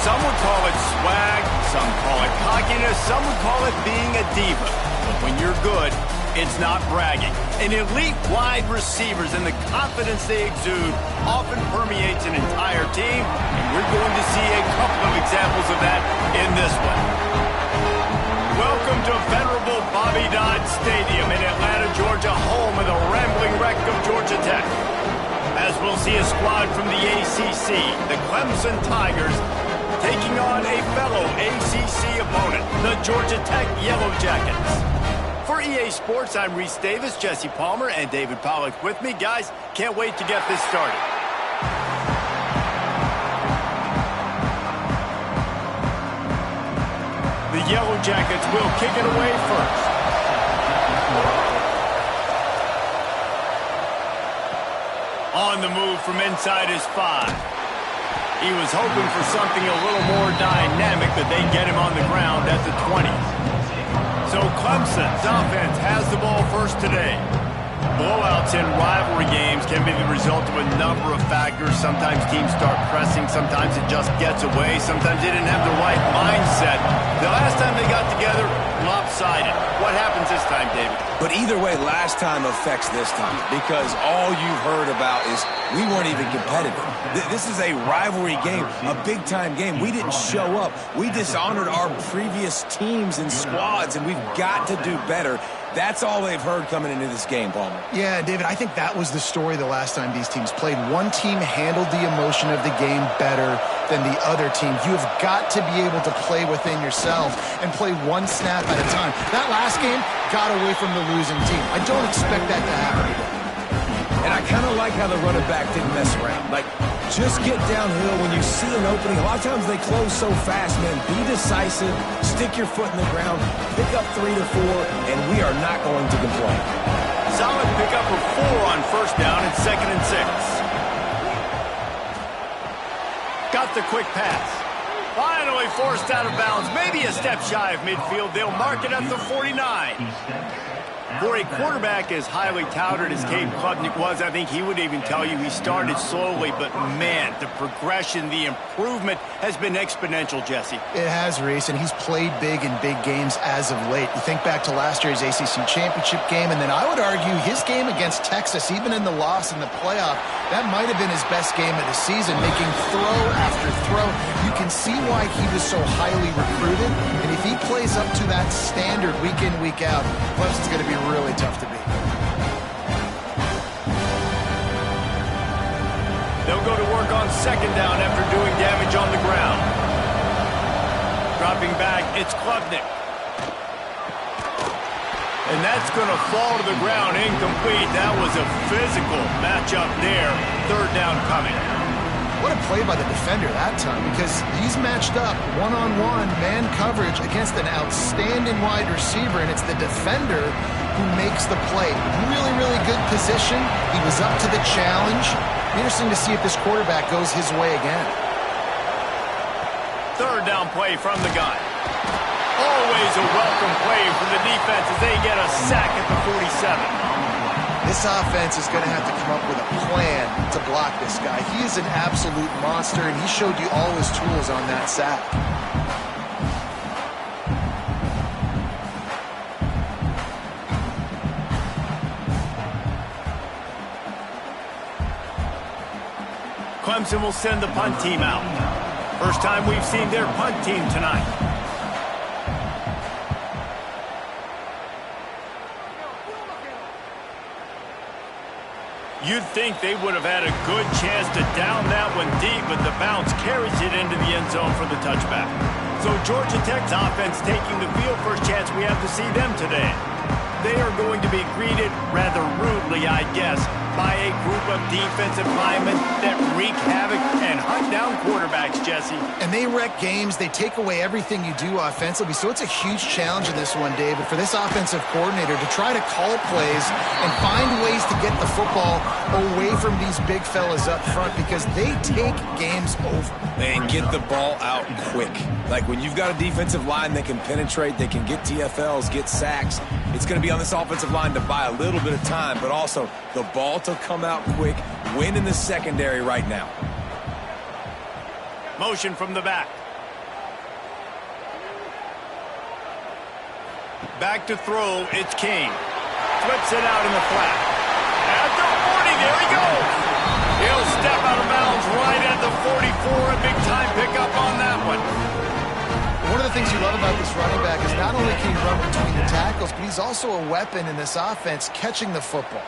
Some would call it swag, some call it cockiness, some would call it being a diva. But when you're good, it's not bragging. And elite wide receivers and the confidence they exude often permeates an entire team, and we're going to see a couple of examples of that in this one. Welcome to venerable Bobby Dodd Stadium in Atlanta, Georgia, home of the rambling wreck of Georgia Tech. As we'll see a squad from the ACC, the Clemson Tigers, taking on a fellow ACC opponent, the Georgia Tech Yellow Jackets. For EA Sports, I'm Reese Davis, Jesse Palmer, and David Pollack with me. Guys, can't wait to get this started. The Yellow Jackets will kick it away first. On the move from inside his 5. He was hoping for something a little more dynamic, but they get him on the ground at the 20. So Clemson's offense has the ball first today. Blowouts in rivalry games can be the result of a number of factors. Sometimes teams start pressing. Sometimes it just gets away. Sometimes they didn't have the right mindset. The last time they got together, lopsided. What happens this time, David? But either way, last time affects this time because all you've heard about is we weren't even competitive. This is a rivalry game, a big-time game. We didn't show up. We dishonored our previous teams and squads, and we've got to do better. That's all they've heard coming into this game, Palmer. Yeah, David, I think that was the story the last time these teams played. One team handled the emotion of the game better than the other team. You have got to be able to play within yourself and play one snap at a time. That last game got away from the losing team. I don't expect that to happen again. And I kind of like how the running back didn't mess around. Like, just get downhill when you see an opening. A lot of times they close so fast, man. Be decisive, stick your foot in the ground, pick up 3 to 4, and we are not going to complain. Solid pickup of 4 on first down and 2nd and 6. Got the quick pass. Finally forced out of bounds. Maybe a step shy of midfield. They'll mark it at the 49. For a quarterback as highly touted as Cade Klubnik was, I think he would even tell you he started slowly, but man, the progression, the improvement has been exponential, Jesse. It has, Reese, and he's played big in big games as of late. You think back to last year's ACC championship game, and then I would argue his game against Texas, even in the loss in the playoff, that might have been his best game of the season, making throw after throw. You can see why he was so highly recruited, and if he plays up to that standard week in, week out, Clemson's going to be really tough to beat. They'll go to work on 2nd down after doing damage on the ground. Dropping back, it's Klubnik. And that's going to fall to the ground incomplete. That was a physical matchup there. 3rd down coming. What a play by the defender that time, because he's matched up one-on-one man coverage against an outstanding wide receiver, and it's the defender who makes the play. Really, really good position. He was up to the challenge. Interesting to see if this quarterback goes his way again. 3rd down play from the gun. Always a welcome play for the defense as they get a sack at the 47. This offense is going to have to come up with a plan to block this guy. He is an absolute monster, and he showed you all his tools on that sack. Clemson will send the punt team out. First time we've seen their punt team tonight. You'd think they would have had a good chance to down that one deep, but the bounce carries it into the end zone for the touchback. So Georgia Tech's offense taking the field. First chance we have to see them today. They are going to be greeted rather rudely, I guess, by a group of defensive linemen that wreak havoc and hunt down quarterbacks, Jesse. And they wreck games. They take away everything you do offensively. So it's a huge challenge in this one, David, for this offensive coordinator to try to call plays and find ways to get the football away from these big fellas up front, because they take games over. And get the ball out quick. Like when you've got a defensive line that can penetrate, they can get TFLs, get sacks, it's going to be on this offensive line to buy a little bit of time, but also the ball to come out quick, win in the secondary right now. Motion from the back. Back to throw, it's King. Flips it out in the flat. At the 40, there he goes. He'll step out of bounds right at the 44. A big-time pickup on that one. One of the things you love about this running back is not only can he run between the tackles, but he's also a weapon in this offense catching the football.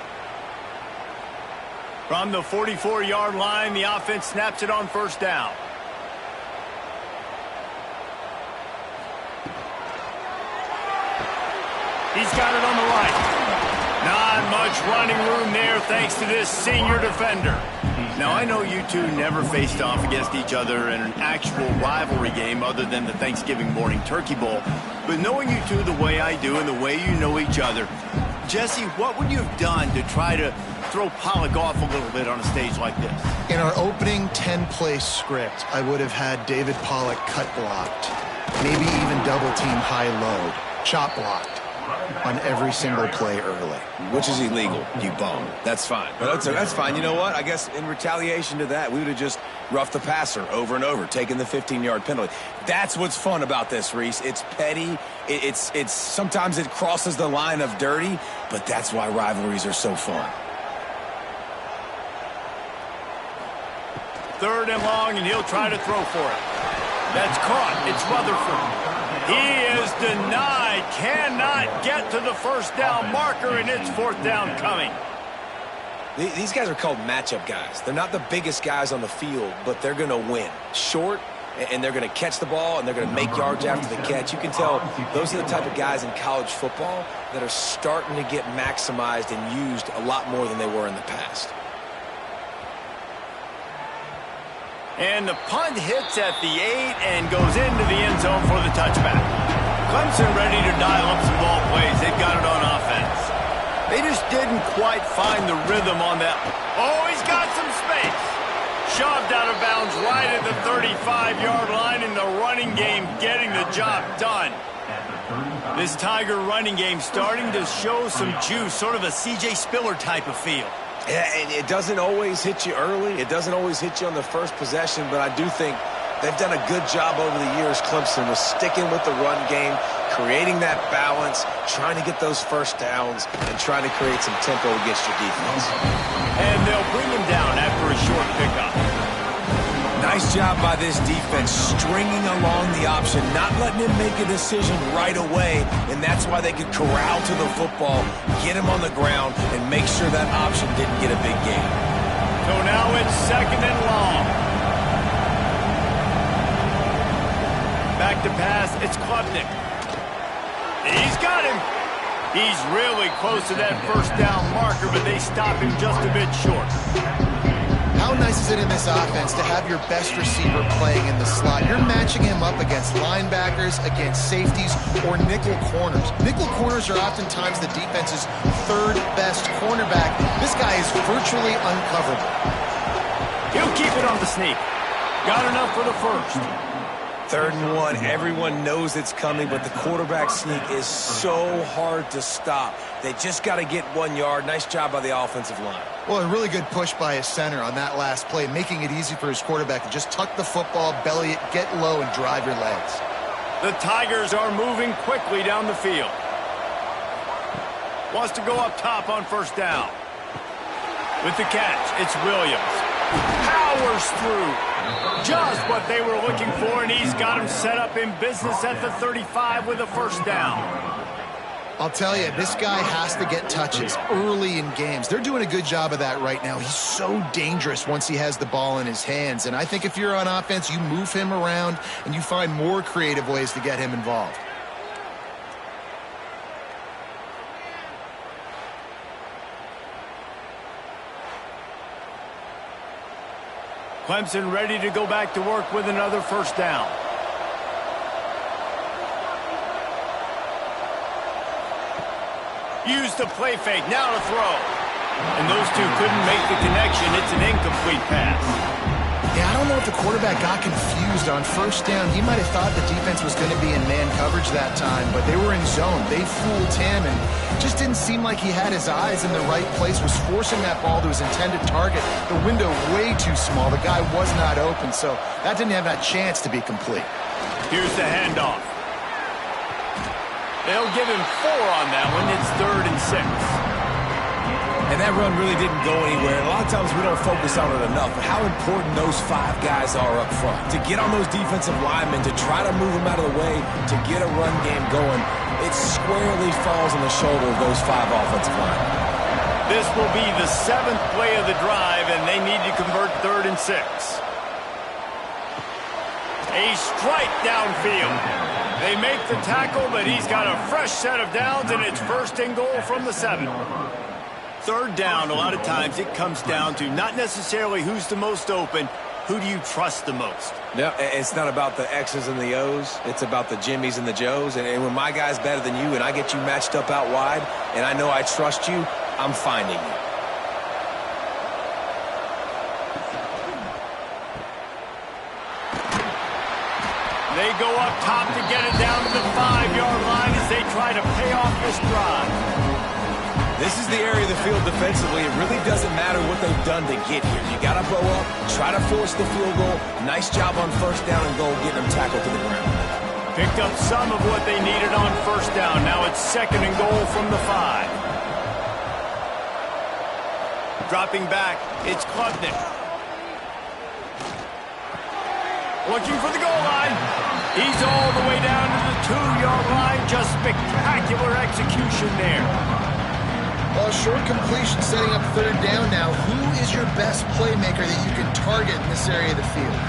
From the 44-yard line, the offense snaps it on first down. He's got it on the right. Not much running room there thanks to this senior defender. Now, I know you two never faced off against each other in an actual rivalry game other than the Thanksgiving morning turkey bowl. But knowing you two the way I do and the way you know each other, Jesse, what would you have done to try to throw Pollock off a little bit on a stage like this? In our opening 10-play script, I would have had David Pollock cut blocked, maybe even double-team high-load, chop blocked on every single play early. Which is illegal, you bum. That's fine. But that's fine. You know what? I guess in retaliation to that, we would have just roughed the passer over and over, taking the 15-yard penalty. That's what's fun about this, Reese. It's petty. It's sometimes it crosses the line of dirty, but that's why rivalries are so fun. 3rd and long, and he'll try to throw for it. That's caught. It's Rutherford. He is denied. Cannot get to the first down marker, and it's 4th down coming. These guys are called matchup guys. They're not the biggest guys on the field, but they're going to win. Short, and they're going to catch the ball, and they're going to make yards after the catch. You can tell those are the type of guys in college football that are starting to get maximized and used a lot more than they were in the past. And the punt hits at the 8 and goes into the end zone for the touchback. Clemson ready to dial up some ball plays. They've got it on offense. They just didn't quite find the rhythm on that. Oh, he's got some space. Shoved out of bounds right at the 35-yard line, and the running game getting the job done. This Tiger running game starting to show some juice, sort of a C.J. Spiller type of feel. Yeah, and it doesn't always hit you early. It doesn't always hit you on the first possession, but I do think they've done a good job over the years, Clemson, with sticking with the run game, creating that balance, trying to get those first downs, and trying to create some tempo against your defense. And they'll bring him down after a short pickup. Nice job by this defense, stringing along the option, not letting him make a decision right away, and that's why they could corral to the football, get him on the ground, and make sure that option didn't get a big gain. So now it's 2nd and long. Back to pass, it's Klubnik. He's got him. He's really close to that first down marker, but they stop him just a bit short. How nice is it in this offense to have your best receiver playing in the slot? You're matching him up against linebackers, against safeties, or nickel corners. Nickel corners are oftentimes the defense's 3rd best cornerback. This guy is virtually uncoverable. He'll keep it on the sneak. Got enough for the first. 3rd and 1. Everyone knows it's coming, but the quarterback sneak is so hard to stop. They just got to get 1 yard. Nice job by the offensive line. Well, a really good push by his center on that last play, making it easy for his quarterback to just tuck the football, belly it, get low, and drive your legs. The Tigers are moving quickly down the field. Wants to go up top on first down. With the catch, it's Williams. Powers through. Just what they were looking for, and he's got him set up in business at the 35 with a first down. I'll tell you, this guy has to get touches early in games. They're doing a good job of that right now. He's so dangerous once he has the ball in his hands. And I think if you're on offense, you move him around and you find more creative ways to get him involved. Clemson ready to go back to work with another first down. Use the play fake, now to throw. And those two couldn't make the connection. It's an incomplete pass. Yeah, I don't know if the quarterback got confused on first down. He might have thought the defense was going to be in man coverage that time, but they were in zone. They fooled him, and it just didn't seem like he had his eyes in the right place, was forcing that ball to his intended target. The window way too small. The guy was not open, so that didn't have that chance to be complete. Here's the handoff. They'll give him 4 on that one. It's 3rd and 6. And that run really didn't go anywhere. And a lot of times we don't focus on it enough, but how important those 5 guys are up front. To get on those defensive linemen, to try to move them out of the way, to get a run game going, it squarely falls on the shoulder of those 5 offensive linemen. This will be the 7th play of the drive, and they need to convert 3rd and 6. A strike downfield. They make the tackle, but he's got a fresh set of downs, and it's 1st and goal from the 7. 3rd down, a lot of times it comes down to not necessarily who's the most open, who do you trust the most? No, it's not about the X's and the O's. It's about the Jimmys and the Joes. And when my guy's better than you and I get you matched up out wide and I know I trust you, I'm finding you. They go up top to get it down to the 5-yard line as they try to pay off this drive. This is the area of the field defensively. It really doesn't matter what they've done to get here. You got to blow up, try to force the field goal. Nice job on 1st down and goal, getting them tackled to the ground. Picked up some of what they needed on 1st down. Now it's 2nd and goal from the 5. Dropping back, it's Clemson. Looking for the goal line. He's all the way down to the 2-yard line. Just spectacular execution there. Well, short completion setting up 3rd down now. Who is your best playmaker that you can target in this area of the field?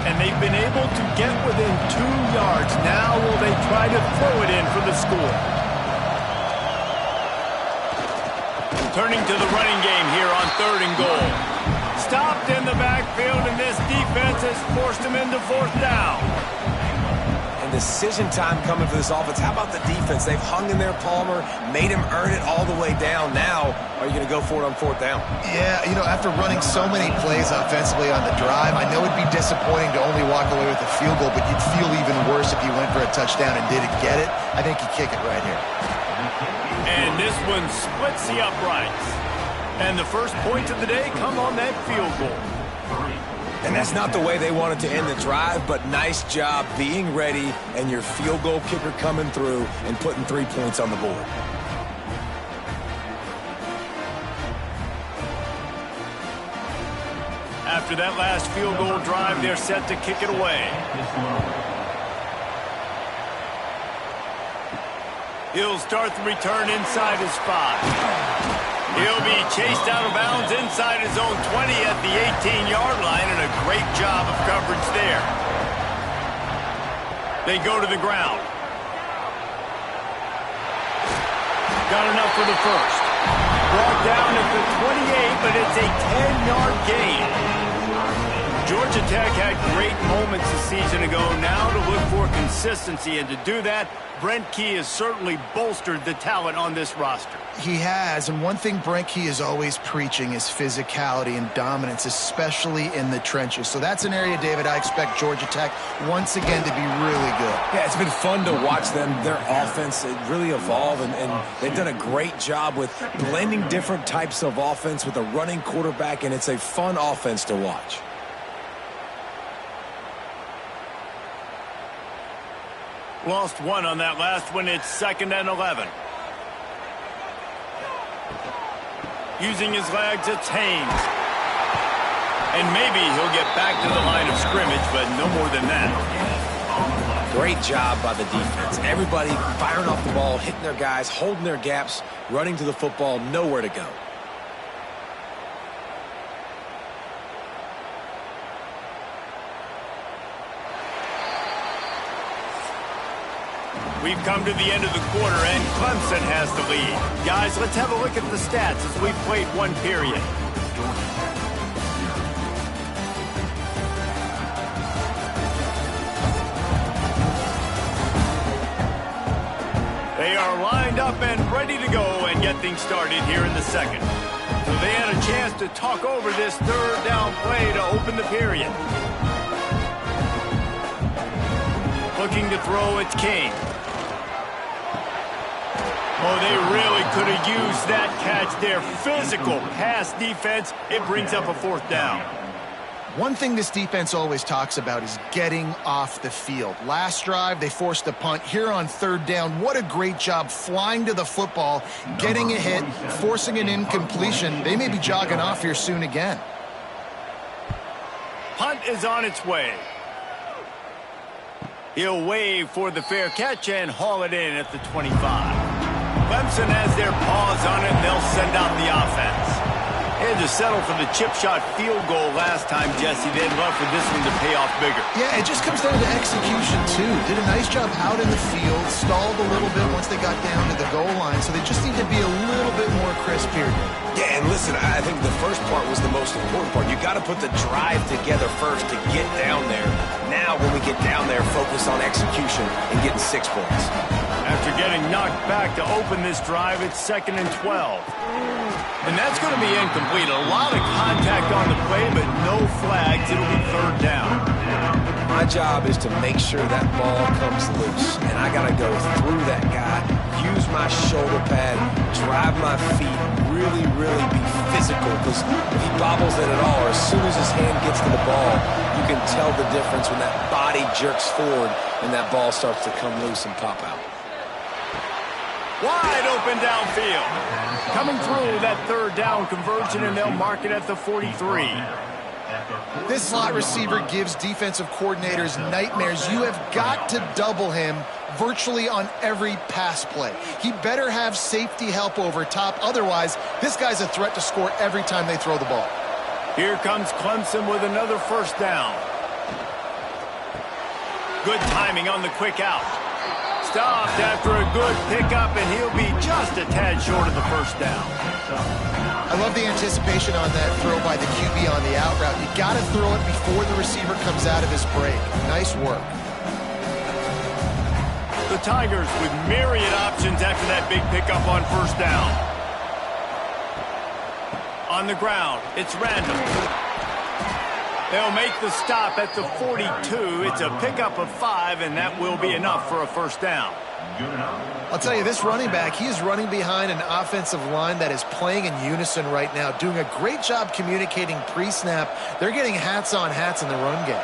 And they've been able to get within 2 yards. Now will they try to throw it in for the score? Turning to the running game here on 3rd and goal. Stopped in the backfield, and this defense has forced him into 4th down. And decision time coming for this offense. How about the defense? They've hung in there, Palmer, made him earn it all the way down. Now, are you going to go for it on 4th down? Yeah, you know, after running so many plays offensively on the drive, I know it'd be disappointing to only walk away with a field goal, but you'd feel even worse if you went for a touchdown and didn't get it. I think you kick it right here. And this one splits the uprights. And the first points of the day come on that field goal. And that's not the way they wanted to end the drive, but nice job being ready and your field goal kicker coming through and putting 3 points on the board. After that last field goal drive, they're set to kick it away. He'll start the return inside his 5. He'll be chased out of bounds inside his own 20 at the 18-yard line, and a great job of coverage there. They go to the ground. Got enough for the first. Brought down at the 28, but it's a 10-yard gain. Georgia Tech had great moments a season ago. Now to look for consistency, and to do that, Brent Key has certainly bolstered the talent on this roster. He has, and one thing Brent Key is always preaching is physicality and dominance, especially in the trenches. So that's an area, David, I expect Georgia Tech once again to be really good. Yeah, it's been fun to watch them, their offense really evolve, and they've done a great job with blending different types of offense with a running quarterback, and it's a fun offense to watch. Lost 1 on that last one. It's 2nd and 11. Using his legs, it's Haynes. And maybe he'll get back to the line of scrimmage, but no more than that. Great job by the defense. Everybody firing off the ball, hitting their guys, holding their gaps, running to the football, nowhere to go. We've come to the end of the quarter, and Clemson has the lead. Guys, let's have a look at the stats as we've played 1 period. They are lined up and ready to go and get things started here in the 2nd. So they had a chance to talk over this 3rd down play to open the period. Looking to throw, it's King. Oh, they really could have used that catch there. Physical pass defense. It brings up a 4th down. One thing this defense always talks about is getting off the field. Last drive, they forced a punt. Here on third down, what a great job flying to the football, getting a hit, forcing an incompletion. They may be jogging off here soon again. Punt is on its way. He'll wave for the fair catch and haul it in at the 25. Clemson has their paws on it, and they'll send out the offense. They had to settle for the chip shot field goal last time, Jesse. They'd love for this one to pay off bigger. Yeah, it just comes down to execution, too. Did a nice job out in the field, stalled a little bit once they got down to the goal line, so they just need to be a little bit more crisp here. Yeah, and listen, I think the first part was the most important part. You got to put the drive together first to get down there. Now, when we get down there, focus on execution and getting 6 points. After getting knocked back to open this drive, it's 2nd and 12. And that's going to be incomplete. A lot of contact on the play, but no flags. It'll be 3rd down. My job is to make sure that ball comes loose. And I got to go through that guy, use my shoulder pad, drive my feet, really be physical. Because if he bobbles it at all, or as soon as his hand gets to the ball, you can tell the difference when that body jerks forward and that ball starts to come loose and pop out. Wide open downfield. Coming through that 3rd down conversion, and they'll mark it at the 43. This slot receiver gives defensive coordinators nightmares. You have got to double him virtually on every pass play. He better have safety help over top. Otherwise, this guy's a threat to score every time they throw the ball. Here comes Clemson with another 1st down. Good timing on the quick out. Stopped after a good pickup, and he'll be just a tad short of the 1st down. I love the anticipation on that throw by the QB on the out route. You got to throw it before the receiver comes out of his break. Nice work. The Tigers with myriad options after that big pickup on 1st down. On the ground, it's random. They'll make the stop at the 42. It's a pickup of 5, and that will be enough for a 1st down. I'll tell you, this running back, he is running behind an offensive line that is playing in unison right now, doing a great job communicating pre-snap. They're getting hats on hats in the run game.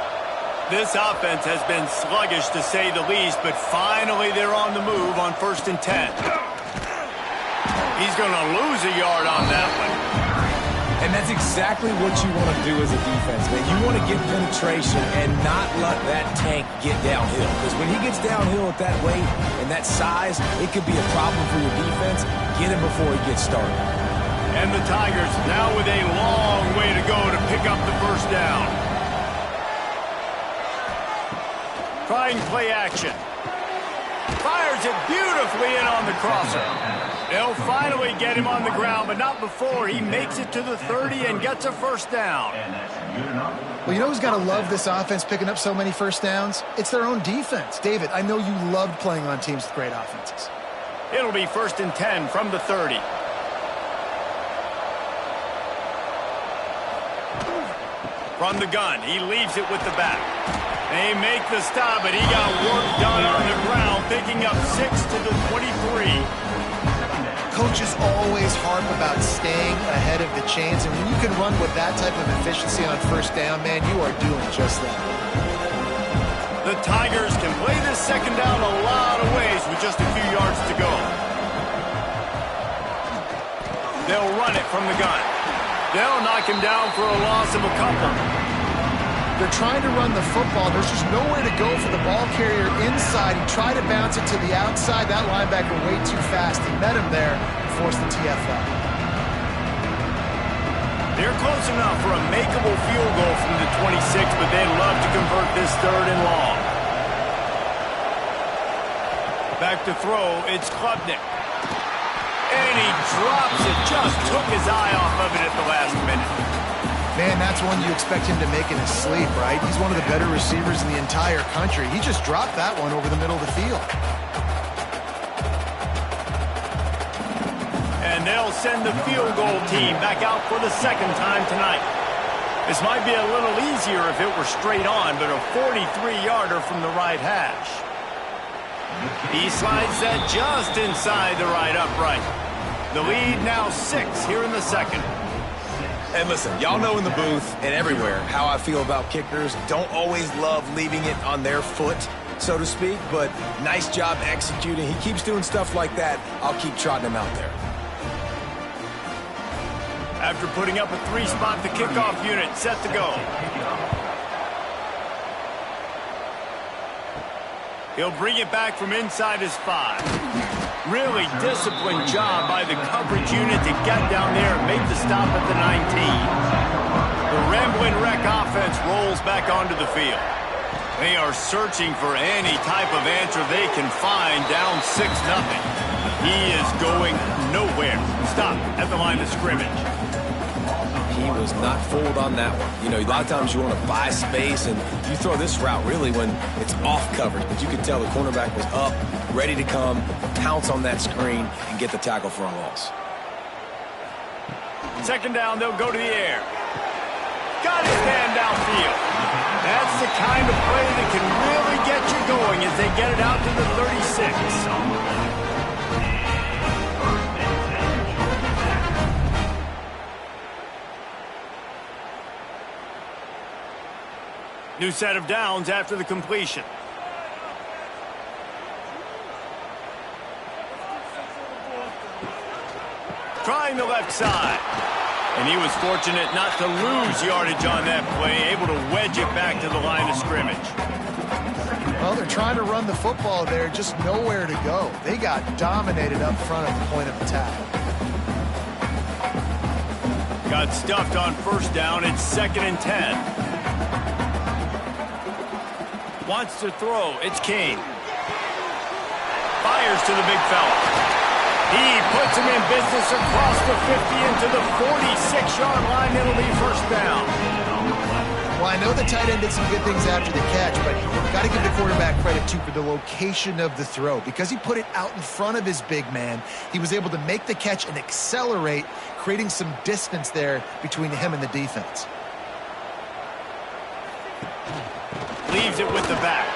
This offense has been sluggish, to say the least, but finally they're on the move on 1st and 10. He's going to lose a yard on that one. And that's exactly what you want to do as a defense, man. You want to get penetration and not let that tank get downhill. Because when he gets downhill at that weight and that size, it could be a problem for your defense. Get him before he gets started. And the Tigers now with a long way to go to pick up the 1st down. Trying play action. Fires it beautifully in on the crosser. They'll finally get him on the ground, but not before he makes it to the 30 and gets a 1st down. Well, you know who's got to love this offense picking up so many 1st downs? It's their own defense. David, I know you loved playing on teams with great offenses. It'll be 1st and 10 from the 30. From the gun, he leaves it with the back. They make the stop, but he got work done on the ground, picking up 6 to the 23. Coaches always harp about staying ahead of the chains, and when you can run with that type of efficiency on 1st down, man, you are doing just that. The Tigers can play this 2nd down a lot of ways with just a few yards to go. They'll run it from the gun. They'll knock him down for a loss of a couple. They're trying to run the football. There's just nowhere to go for the ball carrier inside. He tried to bounce it to the outside. That linebacker way too fast. He met him there and forced the TFL. They're close enough for a makeable field goal from the 26, but they'd love to convert this 3rd and long. Back to throw, it's Klubnik. And he drops it. Just took his eye off of it at the last minute. Man, that's one you expect him to make in his sleep, right? He's one of the better receivers in the entire country. He just dropped that one over the middle of the field. And they'll send the field goal team back out for the 2nd time tonight. This might be a little easier if it were straight on, but a 43-yarder from the right hash. He slides that just inside the right upright. The lead now 6 here in the 2nd. And listen, y'all know in the booth and everywhere how I feel about kickers. Don't always love leaving it on their foot, so to speak, but nice job executing. He keeps doing stuff like that. I'll keep trotting him out there. After putting up a 3-spot, the kickoff unit set to go. He'll bring it back from inside his 5. Really disciplined job by the coverage unit to get down there and make the stop at the 19. The Ramblin' Wreck offense rolls back onto the field. They are searching for any type of answer they can find down 6-0. He is going nowhere. Stop at the line of scrimmage. He was not fooled on that one. You know, a lot of times you want to buy space, and you throw this route really when it's off coverage. But you could tell the cornerback was up, ready to come, pounce on that screen, and get the tackle for a loss. Second down, they'll go to the air. Got his man downfield. That's the kind of play that can really get you going as they get it out to the 36. New set of downs after the completion. Trying the left side. And he was fortunate not to lose yardage on that play, able to wedge it back to the line of scrimmage. Well, they're trying to run the football there, just nowhere to go. They got dominated up front at the point of attack. Got stuffed on first down. It's 2nd and 10. Wants to throw. It's King. Fires to the big fella. He puts him in business across the 50 into the 46-yard line. It'll be first down. Well, I know the tight end did some good things after the catch, but got to give the quarterback credit, too, for the location of the throw. Because he put it out in front of his big man, he was able to make the catch and accelerate, creating some distance there between him and the defense. Leaves it with the back.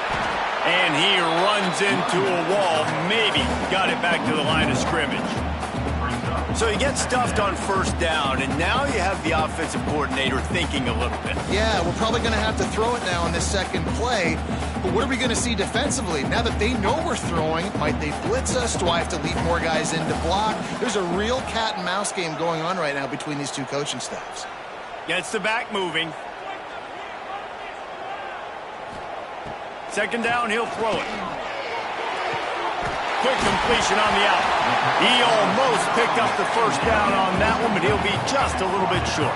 And he runs into a wall. Maybe got it back to the line of scrimmage. So he gets stuffed on first down, and now you have the offensive coordinator thinking a little bit. Yeah, we're probably going to have to throw it now on this second play. But what are we going to see defensively? Now that they know we're throwing, might they blitz us? Do I have to leave more guys in to block? There's a real cat and mouse game going on right now between these two coaching staffs. Gets the back moving. Second down, he'll throw it. Quick completion on the out. He almost picked up the first down on that one, but he'll be just a little bit short.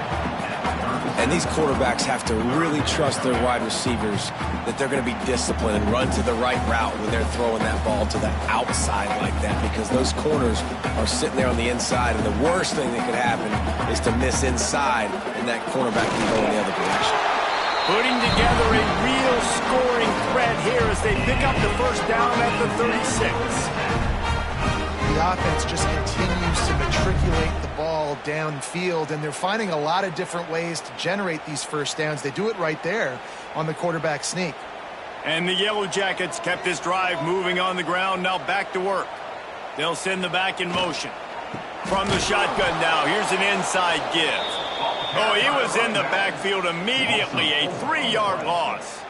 And these quarterbacks have to really trust their wide receivers that they're going to be disciplined and run to the right route when they're throwing that ball to the outside like that, because those corners are sitting there on the inside, and the worst thing that could happen is to miss inside, and that cornerback can go in the other direction. Putting together a real scoring threat here as they pick up the first down at the 36. The offense just continues to matriculate the ball downfield, and they're finding a lot of different ways to generate these first downs. They do it right there on the quarterback sneak. And the Yellow Jackets kept this drive moving on the ground, now back to work. They'll send the back in motion. From the shotgun now, here's an inside give. Oh, he was in the backfield immediately, a 3-yard loss.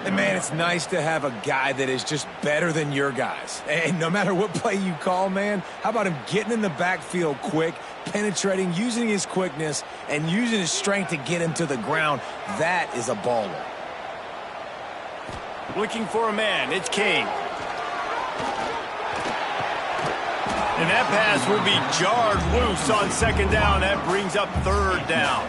And, man, it's nice to have a guy that is just better than your guys. And no matter what play you call, man, how about him getting in the backfield quick, penetrating, using his quickness, and using his strength to get him to the ground? That is a baller. Looking for a man. It's King. And that pass will be jarred loose on second down. That brings up third down.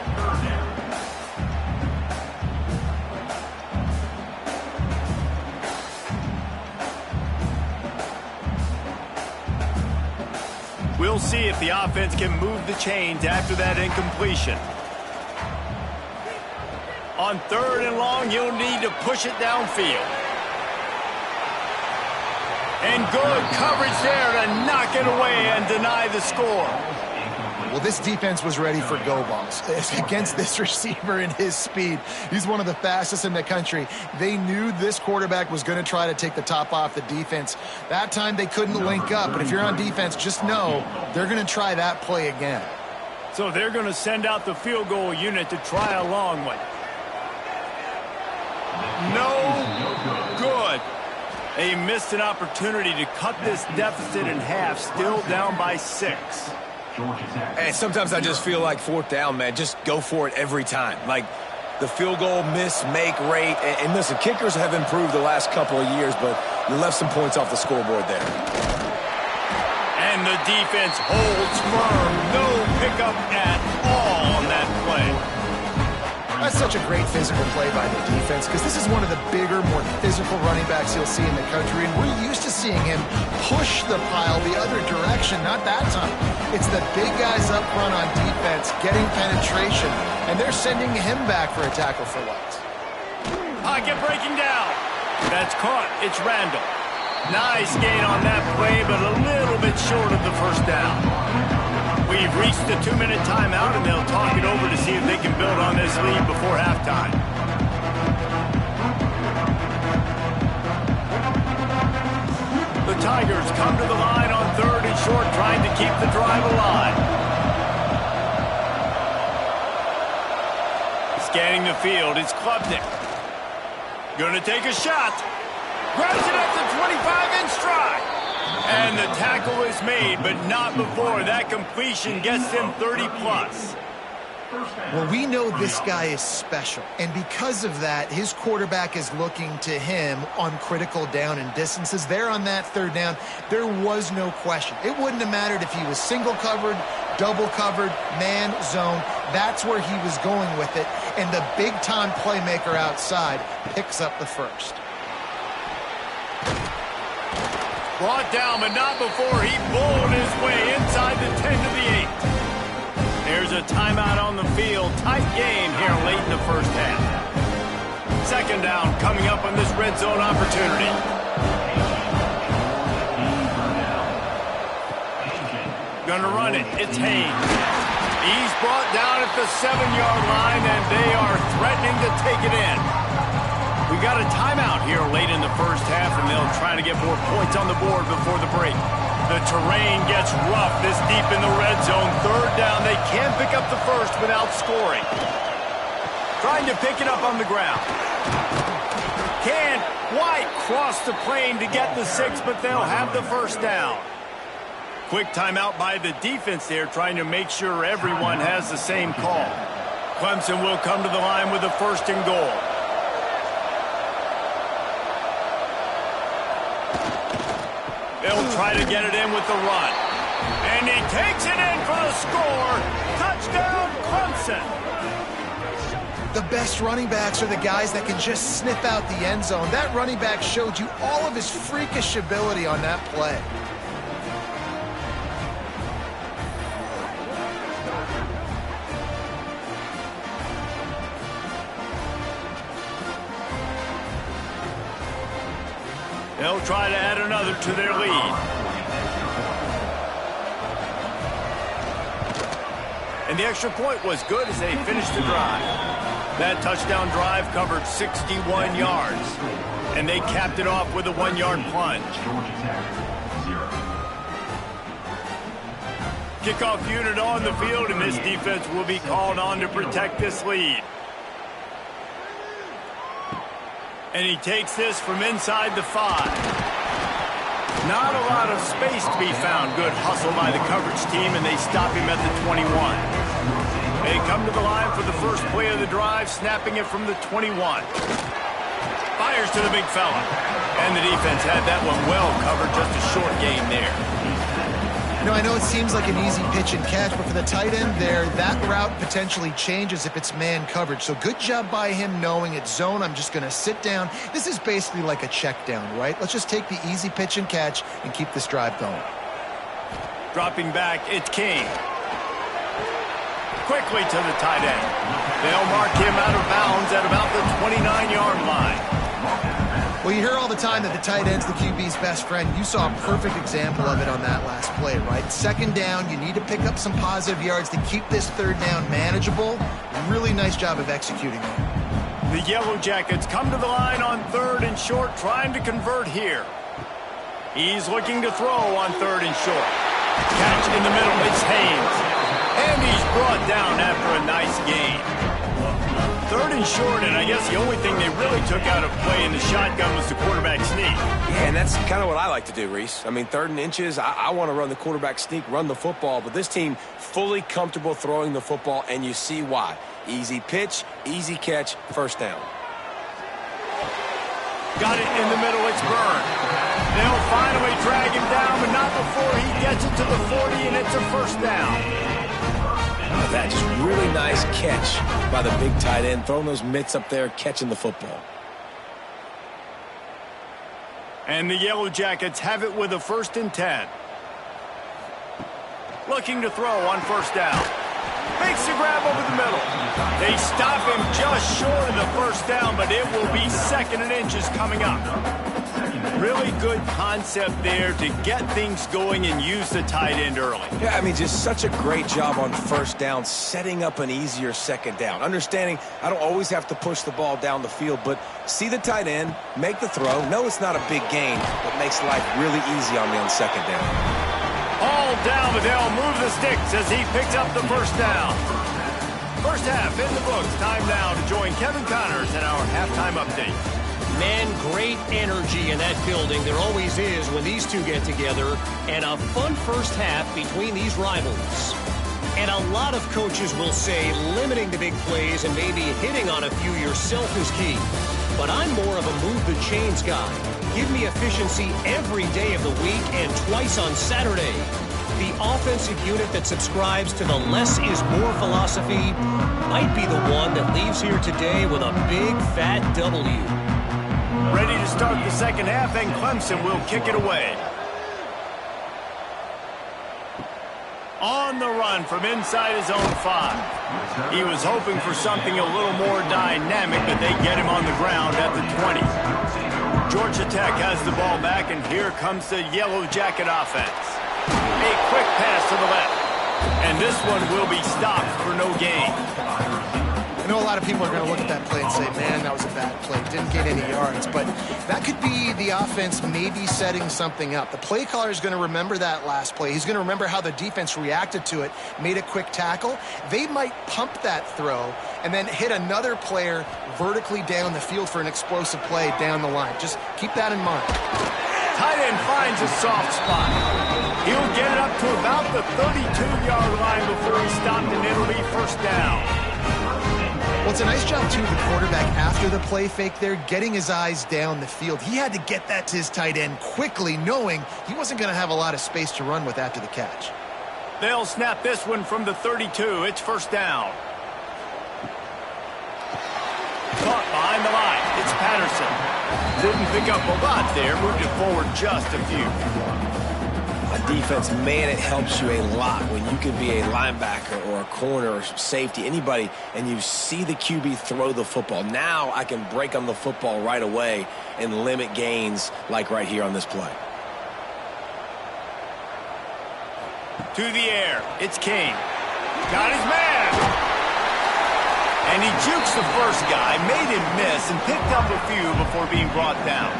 We'll see if the offense can move the chains after that incompletion. On third and long, you'll need to push it downfield. And good coverage there to knock it away and deny the score. Well, this defense was ready for go balls against this receiver and his speed. He's one of the fastest in the country. They knew this quarterback was going to try to take the top off the defense. That time they couldn't link up, but if you're on defense, just know they're going to try that play again. So they're going to send out the field goal unit to try a long one. No good. They missed an opportunity to cut this deficit in half, still down by 6. And sometimes I just feel like fourth down, man, just go for it every time. Like the field goal miss-make rate. And listen, kickers have improved the last couple of years, but you left some points off the scoreboard there. And the defense holds firm. No pickup at all on that play. That's such a great physical play by the defense because this is one of the bigger, more physical running backs you'll see in the country, and we're used to seeing him push the pile the other direction. Not that time. It's the big guys up front on defense getting penetration, and they're sending him back for a tackle for loss. Pocket breaking down. That's caught. It's Randall. Nice gain on that play, but a little bit short of the first down. We've reached the 2-minute timeout, and they'll talk it over to see if they can build on this lead before halftime. The Tigers come to the line on 3rd and short, trying to keep the drive alive. Scanning the field, it's Klubnik. Gonna take a shot. Grabs it at the 25 in stride. And the tackle is made, but not before that completion gets them 30-plus. Well, we know this guy is special, and because of that, his quarterback is looking to him on critical down and distances. There on that 3rd down, there was no question. It wouldn't have mattered if he was single covered, double covered, man, zone. That's where he was going with it, and the big-time playmaker outside picks up the first. Brought down, but not before he bowled his way inside the 10 to the 8. There's a timeout on the field. Tight game here late in the first half. 2nd down coming up on this red zone opportunity. Gonna run it. It's Haynes. He's brought down at the 7-yard line, and they are threatening to take it in. We got a timeout here late in the first half, and they'll try to get more points on the board before the break. The terrain gets rough this deep in the red zone. 3rd down, they can't pick up the first without scoring. Trying to pick it up on the ground. Can't quite cross the plane to get the 6, but they'll have the first down. Quick timeout by the defense there, trying to make sure everyone has the same call. Clemson will come to the line with a 1st and goal. They'll try to get it in with the run. And he takes it in for the score. Touchdown, Clemson. The best running backs are the guys that can just sniff out the end zone. That running back showed you all of his freakish ability on that play. They'll try to add another to their lead. And the extra point was good as they finished the drive. That touchdown drive covered 61 yards. And they capped it off with a 1-yard plunge. Kickoff unit on the field, and this defense will be called on to protect this lead. And he takes this from inside the 5. Not a lot of space to be found. Good hustle by the coverage team, and they stop him at the 21. They come to the line for the first play of the drive, snapping it from the 21. Fires to the big fella. And the defense had that one well covered, just a short game there. You know, I know it seems like an easy pitch and catch, but for the tight end there, that route potentially changes if it's man coverage. So good job by him knowing it's zone. I'm just going to sit down. This is basically like a check down, right? Let's just take the easy pitch and catch and keep this drive going. Dropping back, it's King. Quickly to the tight end. They'll mark him out of bounds at about the 29-yard line. Well, you hear all the time that the tight end's the QB's best friend. You saw a perfect example of it on that last play, right? 2nd down, you need to pick up some positive yards to keep this 3rd down manageable. Really nice job of executing it. The Yellow Jackets come to the line on 3rd and short, trying to convert here. He's looking to throw on 3rd and short. Catch in the middle, it's Haynes. And he's brought down after a nice gain. 3rd and short, and I guess the only thing they really took out of play in the shotgun was the quarterback sneak. Yeah, and that's kind of what I like to do, Reese. I mean, 3rd and inches, I want to run the quarterback sneak, run the football, but this team fully comfortable throwing the football, and you see why. Easy pitch, easy catch, first down. Got it in the middle, it's Byrne. They'll finally drag him down, but not before he gets it to the 40, and it's a first down. That just really nice catch by the big tight end, throwing those mitts up there, catching the football. And the Yellow Jackets have it with a 1st and 10. Looking to throw on first down. Makes the grab over the middle. They stop him just short of the first down, but it will be 2nd and inches coming up. Really good concept there to get things going and use the tight end early. Yeah, I mean, just such a great job on first down, setting up an easier 2nd down. Understanding I don't always have to push the ball down the field, but see the tight end, make the throw. No, it's not a big gain, but makes life really easy on me on 2nd down. All down, but they'll move the sticks as he picks up the first down. First half in the books. Time now to join Kevin Connors in our halftime update. Man, great energy in that building. There always is when these two get together. And a fun first half between these rivals. And a lot of coaches will say limiting the big plays and maybe hitting on a few yourself is key. But I'm more of a move the chains guy. Give me efficiency every day of the week and twice on Saturday. The offensive unit that subscribes to the less is more philosophy might be the one that leaves here today with a big fat W. Ready to start the second half, and Clemson will kick it away. On the run from inside his own 5. He was hoping for something a little more dynamic, but they get him on the ground at the 20. Georgia Tech has the ball back, and here comes the Yellow Jacket offense. A quick pass to the left. And this one will be stopped for no gain. I know a lot of people are going to look at that play and say, man, that was a bad play. Didn't get any yards. But that could be the offense maybe setting something up. The play caller is going to remember that last play. He's going to remember how the defense reacted to it, made a quick tackle. They might pump that throw and then hit another player vertically down the field for an explosive play down the line. Just keep that in mind. Tight end finds a soft spot. He'll get it up to about the 32-yard line before he's stopped, and it'll be first down. Well, it's a nice job, too, the quarterback after the play fake there, getting his eyes down the field. He had to get that to his tight end quickly, knowing he wasn't going to have a lot of space to run with after the catch. They'll snap this one from the 32. It's first down. Caught behind the line. It's Patterson. Didn't pick up a lot there. Moved it forward just a few. A defense, man, it helps you a lot when you can be a linebacker or a corner or safety, anybody, and you see the QB throw the football. Now I can break on the football right away and limit gains like right here on this play. To the air. It's Kane. Got his man. And he jukes the first guy, made him miss, and picked up a few before being brought down.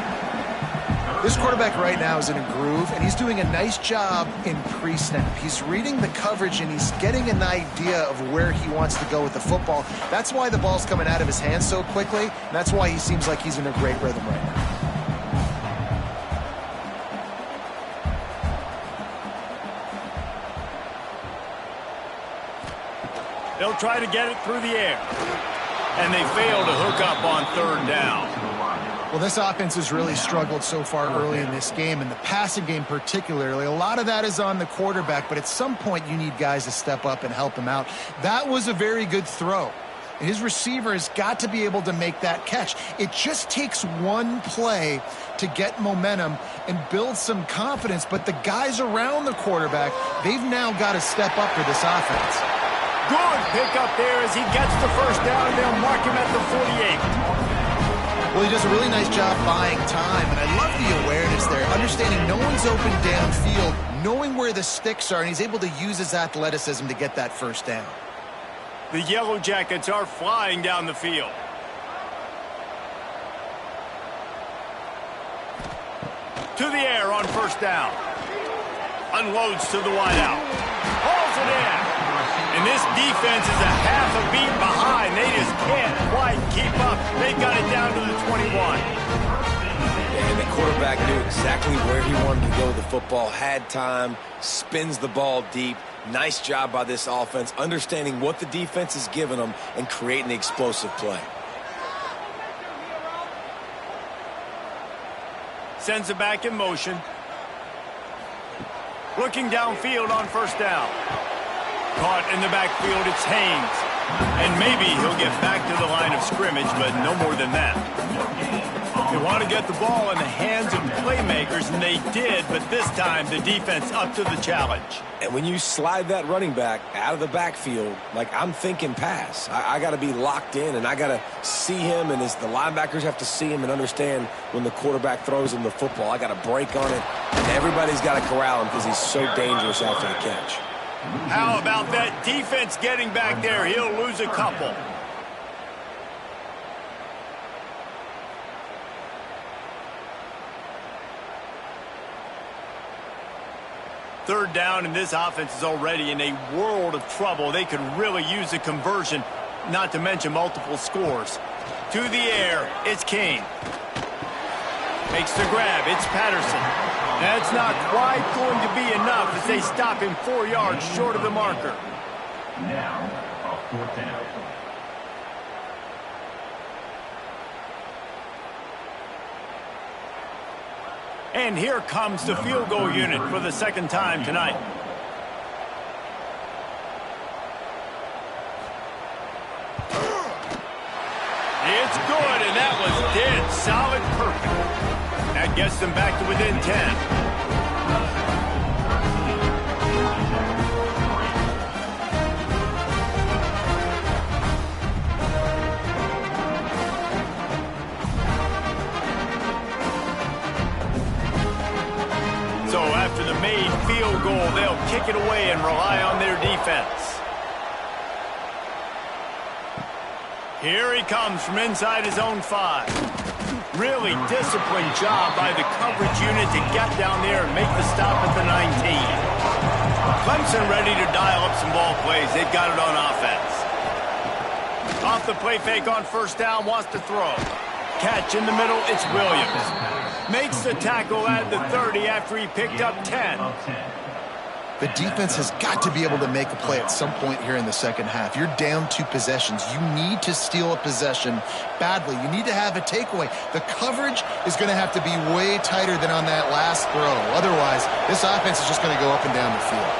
This quarterback right now is in a groove, and he's doing a nice job in pre-snap. He's reading the coverage, and he's getting an idea of where he wants to go with the football. That's why the ball's coming out of his hands so quickly, and that's why he seems like he's in a great rhythm right now. They'll try to get it through the air. And they fail to hook up on third down. Well, this offense has really struggled so far early in this game, and the passing game particularly. A lot of that is on the quarterback, but at some point you need guys to step up and help him out. That was a very good throw. His receiver has got to be able to make that catch. It just takes one play to get momentum and build some confidence, but the guys around the quarterback, they've now got to step up for this offense. Good pickup there as he gets the first down. They'll mark him at the 48. Well, he does a really nice job buying time, and I love the awareness there, understanding no one's open downfield, knowing where the sticks are, and he's able to use his athleticism to get that first down. The Yellow Jackets are flying down the field. To the air on first down. Unloads to the wideout. Hauls it in. And this defense is a half a beat behind. They just can't quite keep up. They got it down to the 21. And the quarterback knew exactly where he wanted to go with the football, had time, spins the ball deep. Nice job by this offense, understanding what the defense is giving them and creating the explosive play. Sends it back in motion. Looking downfield on first down. Caught in the backfield, it's Haynes. And maybe he'll get back to the line of scrimmage, but no more than that. They want to get the ball in the hands of playmakers, and they did, but this time the defense up to the challenge. And when you slide that running back out of the backfield, like I'm thinking pass, I got to be locked in, and I got to see him, and as the linebackers have to see him and understand when the quarterback throws him the football, I got to break on it, and everybody's got to corral him because he's so dangerous after the catch. How about that defense getting back there? He'll lose a couple. Third down, and this offense is already in a world of trouble. They could really use a conversion, not to mention multiple scores. To the air, it's King. Makes the grab, it's Patterson. That's not quite going to be enough as they stop him 4 yards short of the marker. Now, a fourth down. And here comes the field goal unit for the second time tonight. It's good, and that was dead solid perfect. That gets them back to within 10. So after the made field goal, they'll kick it away and rely on their defense. Here he comes from inside his own 5. Really disciplined job by the coverage unit to get down there and make the stop at the 19. Clemson ready to dial up some ball plays. They've got it on offense. Off the play fake on first down, wants to throw. Catch in the middle, it's Williams. Makes the tackle at the 30 after he picked up 10. The defense has got to be able to make a play at some point here in the second half. You're down 2 possessions. You need to steal a possession badly. You need to have a takeaway. The coverage is going to have to be way tighter than on that last throw. Otherwise, this offense is just going to go up and down the field.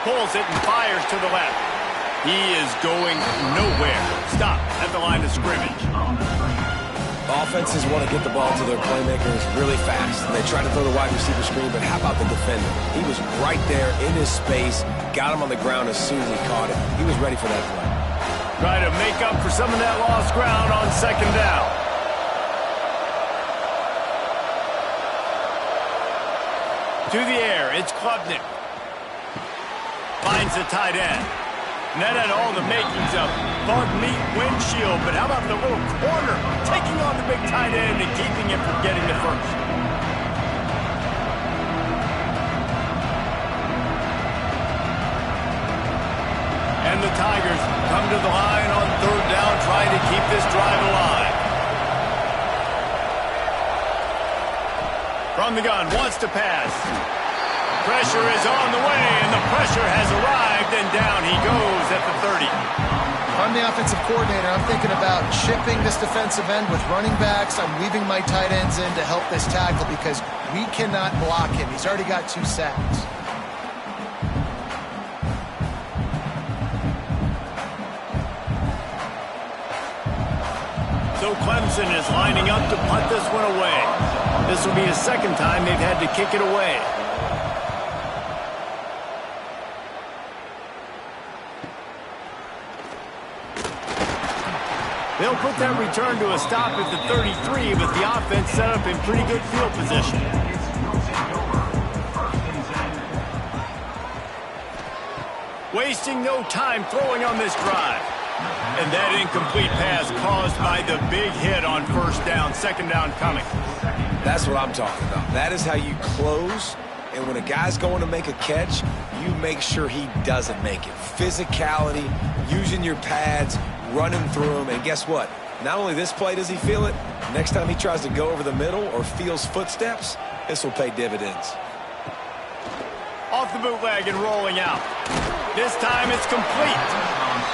Pulls it and fires to the left. He is going nowhere. Stop at the line of scrimmage. Offenses want to get the ball to their playmakers really fast. They try to throw the wide receiver screen, but how about the defender? He was right there in his space, got him on the ground as soon as he caught it. He was ready for that play. Try to make up for some of that lost ground on second down. To the air, it's Klubnik. Finds the tight end. And that had all the makings of bug meat windshield, but how about the little corner taking on the big tight end and keeping him from getting the first? And the Tigers come to the line on third down, trying to keep this drive alive. From the gun, wants to pass. Pressure is on the way, and the pressure has arrived, and down he goes at the 30. If I'm the offensive coordinator, I'm thinking about chipping this defensive end with running backs. I'm leaving my tight ends in to help this tackle because we cannot block him. He's already got 2 sacks. So Clemson is lining up to punt this one away. This will be the second time they've had to kick it away. They'll put that return to a stop at the 33, but the offense set up in pretty good field position. Wasting no time throwing on this drive. And that incomplete pass caused by the big hit on first down, second down coming. That's what I'm talking about. That is how you close And when a guy's going to make a catch, you make sure he doesn't make it. Physicality, using your pads, running through them, and guess what? Not only this play does he feel it, next time he tries to go over the middle or feels footsteps, this will pay dividends. Off the bootleg and rolling out. This time it's complete.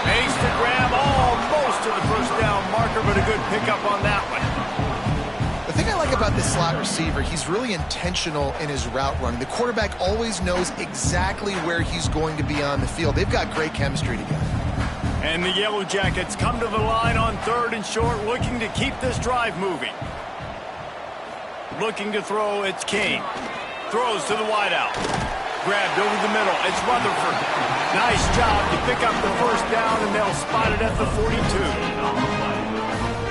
Makes the grab almost to the first down marker, but a good pickup on that one. The thing I like about this slot receiver, he's really intentional in his route running. The quarterback always knows exactly where he's going to be on the field. They've got great chemistry together. And the Yellow Jackets come to the line on 3rd and short, looking to keep this drive moving. Looking to throw, it's King. Throws to the wideout. Grabbed over the middle, it's Rutherford. Nice job to pick up the first down, and they'll spot it at the 42.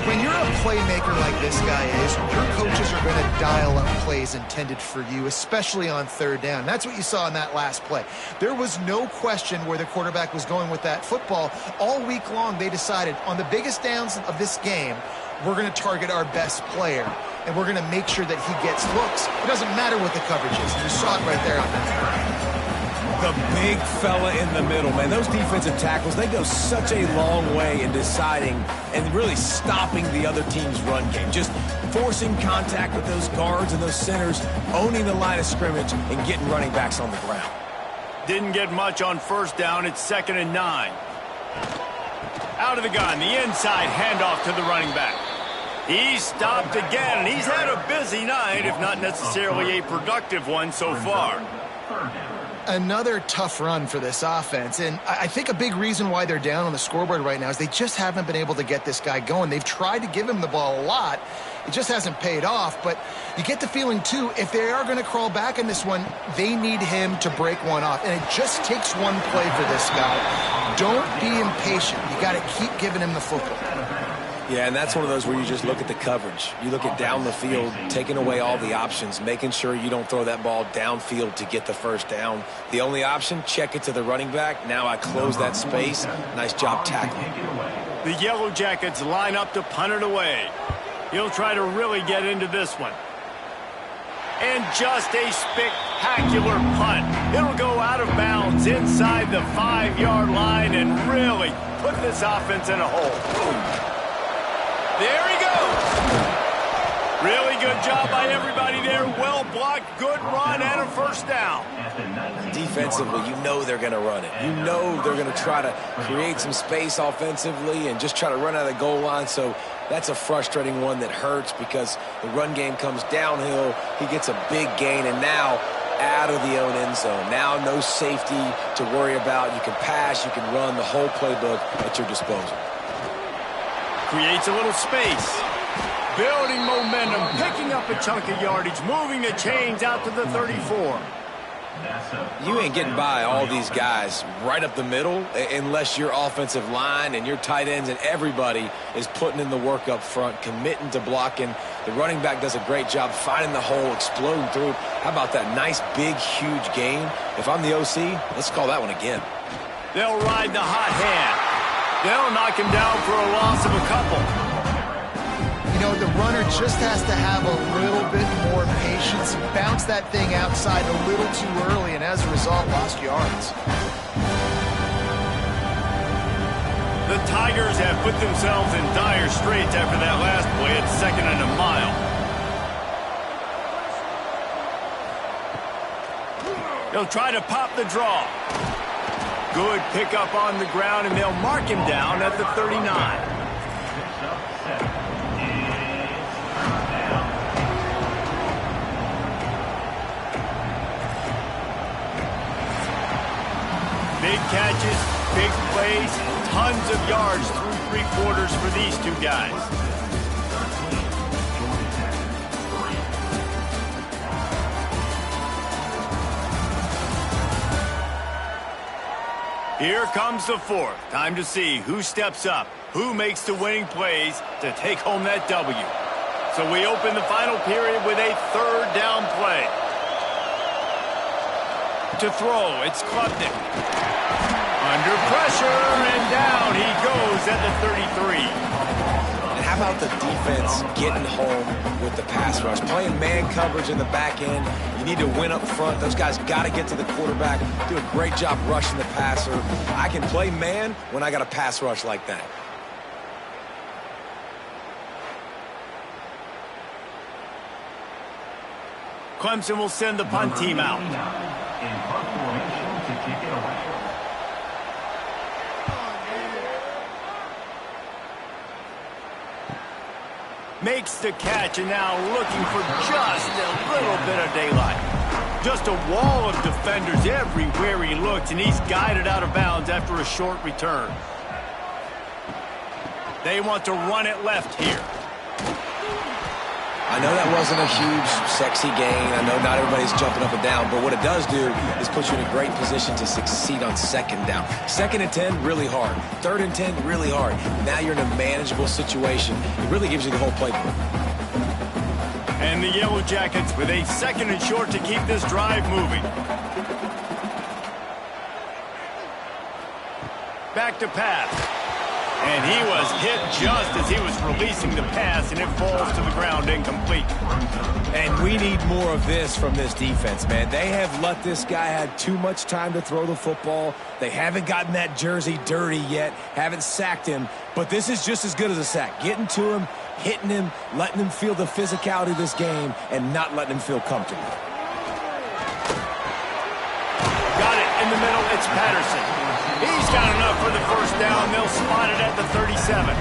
When you're a playmaker like this guy is, your coaches are going to dial up plays intended for you, especially on 3rd down. That's what you saw in that last play. There was no question where the quarterback was going with that football. All week long, they decided on the biggest downs of this game, we're going to target our best player, and we're going to make sure that he gets looks. It doesn't matter what the coverage is. You saw it right there on that. The big fella in the middle, man. Those defensive tackles, they go such a long way in deciding and really stopping the other team's run game. Just forcing contact with those guards and those centers, owning the line of scrimmage, and getting running backs on the ground. Didn't get much on 1st down. It's 2nd and 9. Out of the gun, the inside handoff to the running back. He's stopped again, and he's had a busy night, if not necessarily a productive one so far. Another tough run for this offense, and I think a big reason why they're down on the scoreboard right now is they just haven't been able to get this guy going. They've tried to give him the ball a lot. It just hasn't paid off, but you get the feeling, too, if they are going to crawl back in this one, they need him to break one off, and it just takes one play for this guy. Don't be impatient. You got to keep giving him the football. Yeah, and that's one of those where you just look at the coverage. You look at down the field, taking away all the options, making sure you don't throw that ball downfield to get the first down. The only option, check it to the running back. Now I close that space. Nice job tackling. The Yellow Jackets line up to punt it away. He'll try to really get into this one. And just a spectacular punt. It'll go out of bounds inside the 5-yard line and really put this offense in a hole. There he goes. Really good job by everybody there. Well blocked, good run, and a first down. Defensively, you know they're going to run it. You know they're going to try to create some space offensively and just try to run out of the goal line. So that's a frustrating one that hurts because the run game comes downhill. He gets a big gain, and now out of the own end zone. Now no safety to worry about. You can pass, you can run, the whole playbook at your disposal. Creates a little space. Building momentum, picking up a chunk of yardage, moving the chains out to the 34. You ain't getting by all these guys right up the middle unless your offensive line and your tight ends and everybody is putting in the work up front, committing to blocking. The running back does a great job finding the hole, exploding through. How about that nice, big, huge gain? If I'm the OC, let's call that one again. They'll ride the hot hand. They'll knock him down for a loss of a couple. You know, the runner just has to have a little bit more patience. Bounce that thing outside a little too early, and as a result, lost yards. The Tigers have put themselves in dire straits after that last play at 2nd and a mile. They'll try to pop the draw. Good pickup on the ground, and they'll mark him down at the 39. Big catches, big plays, tons of yards through 3 quarters for these two guys. Here comes the 4th. Time to see who steps up, who makes the winning plays to take home that W. So we open the final period with a 3rd down play. To throw, it's Klubnik. Under pressure, and down he goes at the 33. And how about the defense getting home with the pass rush? Playing man coverage in the back end. You need to win up front. Those guys got to get to the quarterback, do a great job rushing the passer. I can play man when I got a pass rush like that. Clemson will send the punt team out. In punt formation to kick it away. Makes the catch and now looking for just a little bit of daylight. Just a wall of defenders everywhere he looked, and he's guided out of bounds after a short return. They want to run it left here. I know that wasn't a huge, sexy gain. I know not everybody's jumping up and down, but what it does do is put you in a great position to succeed on second down. 2nd and 10, really hard. 3rd and 10, really hard. Now you're in a manageable situation. It really gives you the whole playbook. And the Yellow Jackets with a 2nd and short to keep this drive moving. Back to pass. And he was hit just as he was releasing the pass, and it falls to the ground incomplete. And we need more of this from this defense, man. They have let this guy have too much time to throw the football. They haven't gotten that jersey dirty yet, haven't sacked him. But this is just as good as a sack. Getting to him, hitting him, letting him feel the physicality of this game, and not letting him feel comfortable. Got it in the middle. It's Patterson. He's got enough for the first down. They'll spot it at the 37.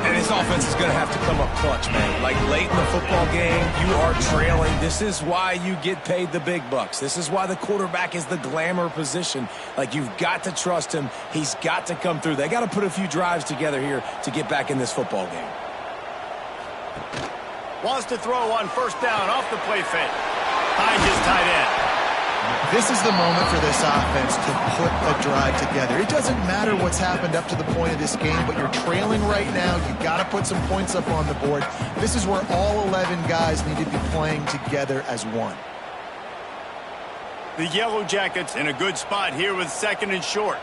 And this offense is going to have to come up clutch, man. Like late in the football game, you are trailing. This is why you get paid the big bucks. This is why the quarterback is the glamour position. Like, you've got to trust him. He's got to come through. They got to put a few drives together here to get back in this football game. Wants to throw on first down off the play fake. Behind his tight end. This is the moment for this offense to put a drive together. It doesn't matter what's happened up to the point of this game, but you're trailing right now. You've got to put some points up on the board. This is where all 11 guys need to be playing together as one. The Yellow Jackets in a good spot here with 2nd and short.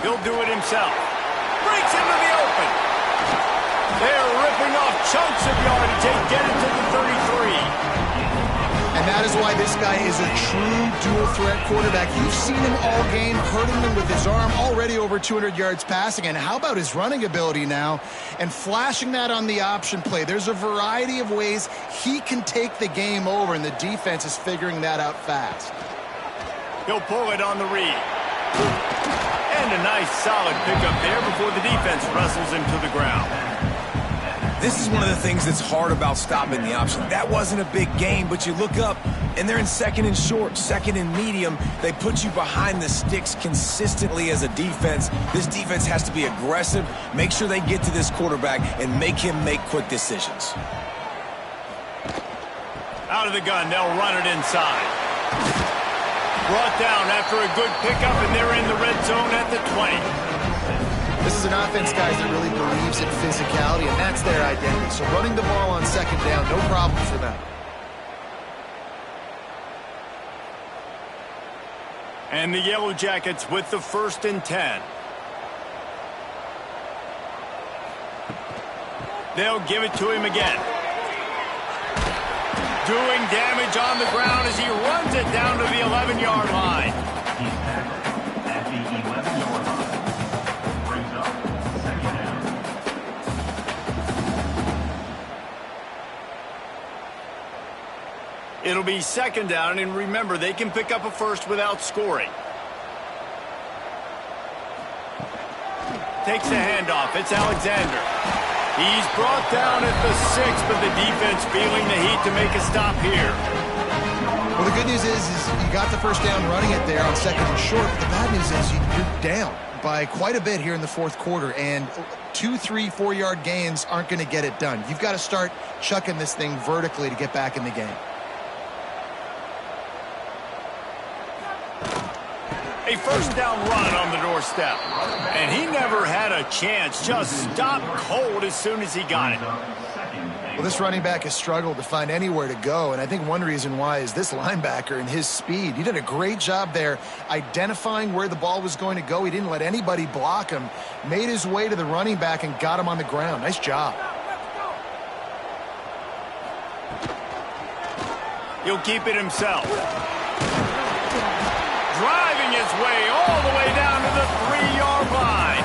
He'll do it himself. Breaks into the open. They're ripping off chunks of yardage. They get it to the 33. And that is why this guy is a true dual-threat quarterback. You've seen him all game, hurting them with his arm, already over 200 yards passing. And how about his running ability now? And flashing that on the option play. There's a variety of ways he can take the game over, and the defense is figuring that out fast. He'll pull it on the read. And a nice solid pickup there before the defense wrestles him to the ground. This is one of the things that's hard about stopping the option. That wasn't a big gain, but you look up, and they're in 2nd and short, 2nd and medium. They put you behind the sticks consistently as a defense. This defense has to be aggressive, make sure they get to this quarterback, and make him make quick decisions. Out of the gun, they'll run it inside. Brought down after a good pickup, and they're in the red zone at the 20. This is an offense, guys, that really believes in physicality, and that's their identity. So running the ball on 2nd down, no problem for them. And the Yellow Jackets with the 1st and 10. They'll give it to him again. Doing damage on the ground as he runs it down to the 11-yard line. He's tackled at the 11-yard line. Brings up 2nd down. It'll be 2nd down, and remember, they can pick up a first without scoring. Takes the handoff. It's Alexander. He's brought down at the 6, but the defense feeling the heat to make a stop here. Well, the good news is you got the first down running it there on 2nd and short, but the bad news is you're down by quite a bit here in the 4th quarter, and 2, 3, 4-yard gains aren't going to get it done. You've got to start chucking this thing vertically to get back in the game. A first down run on the doorstep. And he never had a chance. Just stopped cold as soon as he got it. Brings up 2nd and Well, this running back has struggled to find anywhere to go, and I think one reason why is this linebacker and his speed. He did a great job there identifying where the ball was going to go. He didn't let anybody block him, made his way to the running back and got him on the ground. Nice job. He'll keep it himself. Driving his way all the way down to the 3-yard line.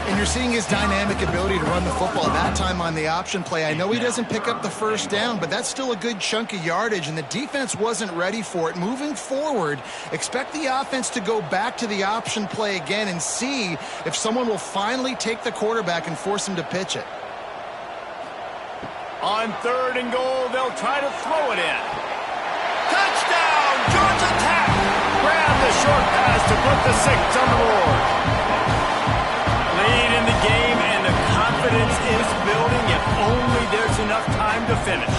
And you're seeing his dynamic ability to run the football, that time on the option play. I know he doesn't pick up the first down, but that's still a good chunk of yardage, and the defense wasn't ready for it. Moving forward, expect the offense to go back to the option play again and see if someone will finally take the quarterback and force him to pitch it. On 3rd and goal, they'll try to throw it in. Touchdown, Georgia Tech! Grab the short pass to put the 6 on the board. Lead in the game, and the confidence is building if only there's enough time to finish.